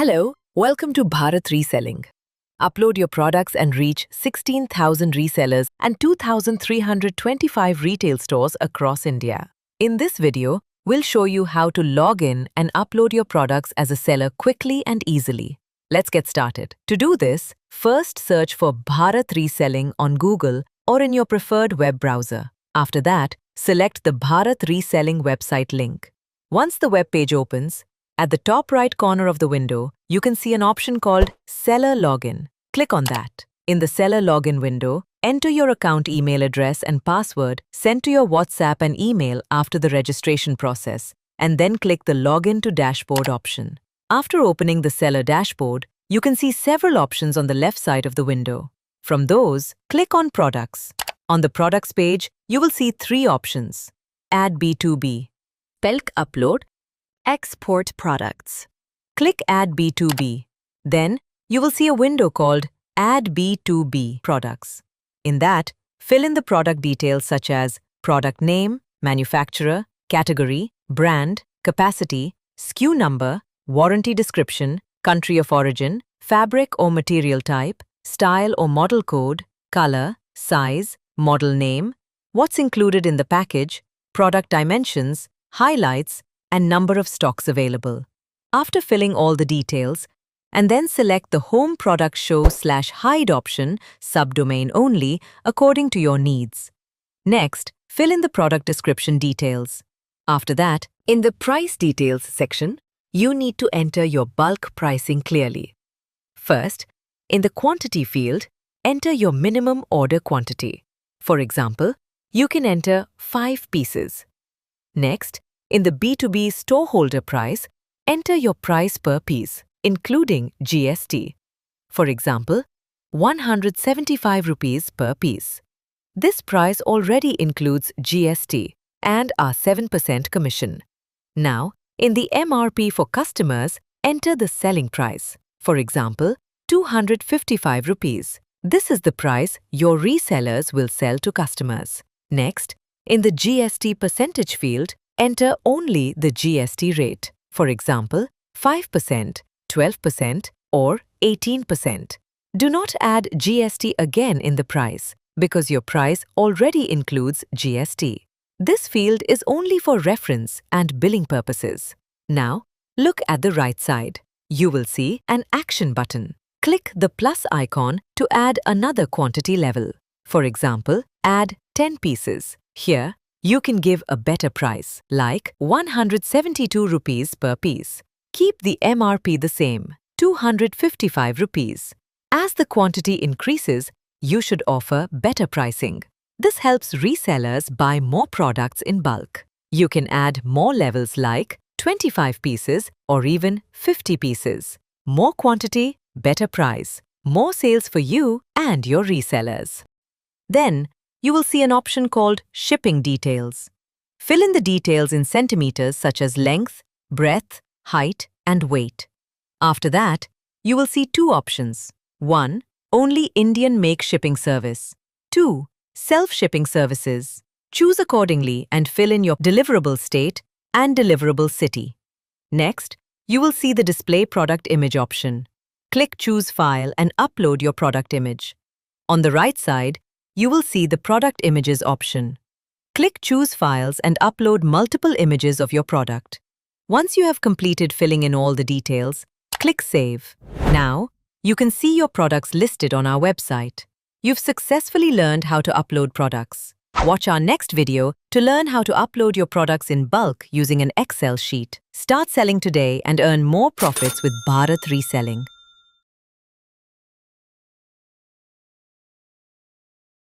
Hello, welcome to Bharat Reselling. Upload your products and reach 16,000 resellers and 2,325 retail stores across India. In this video, we'll show you how to log in and upload your products as a seller quickly and easily. Let's get started. To do this, first search for Bharat Reselling on Google or in your preferred web browser. After that, select the Bharat Reselling website link. Once the web page opens, at the top right corner of the window, you can see an option called Seller Login. Click on that. In the Seller Login window, enter your account email address and password sent to your WhatsApp and email after the registration process, and then click the Login to Dashboard option. After opening the Seller Dashboard, you can see several options on the left side of the window. From those, click on Products. On the Products page, you will see three options. Add B2B, Bulk Upload, Export Products. Click Add B2B. Then, you will see a window called Add B2B Products. In that, fill in the product details such as product name, manufacturer, category, brand, capacity, SKU number, warranty description, country of origin, fabric or material type, style or model code, color, size, model name, what's included in the package, product dimensions, highlights, and number of stocks available. After filling all the details, and then select the Home Product Show/Hide option, subdomain only, according to your needs. Next, fill in the product description details. After that, in the Price Details section, you need to enter your bulk pricing clearly. First, in the Quantity field, enter your minimum order quantity. For example, you can enter 5 pieces. Next, in the B2B storeholder price, enter your price per piece, including GST. For example, 175 rupees per piece. This price already includes GST and our 7% commission. Now, in the MRP for customers, enter the selling price. For example, 255 rupees. This is the price your resellers will sell to customers. Next, in the GST percentage field, enter only the GST rate. For example, 5%, 12%, or 18%. Do not add GST again in the price because your price already includes GST. This field is only for reference and billing purposes. Now, look at the right side. You will see an Action button. Click the plus icon to add another quantity level. For example, add 10 pieces. Here, you can give a better price, like 172 rupees per piece. Keep the MRP the same, 255 rupees. As the quantity increases, you should offer better pricing. This helps resellers buy more products in bulk. You can add more levels like 25 pieces or even 50 pieces. More quantity, better price. More sales for you and your resellers. Then, you will see an option called Shipping Details. Fill in the details in centimeters such as length, breadth, height, and weight. After that, you will see two options. 1. Only Indian make shipping service. 2. Self-shipping services. Choose accordingly and fill in your deliverable state and deliverable city. Next, you will see the Display Product Image option. Click Choose File and upload your product image. On the right side, you will see the Product Images option. Click Choose Files and upload multiple images of your product. Once you have completed filling in all the details, click Save. Now, you can see your products listed on our website. You've successfully learned how to upload products. Watch our next video to learn how to upload your products in bulk using an Excel sheet. Start selling today and earn more profits with Bharat Reselling.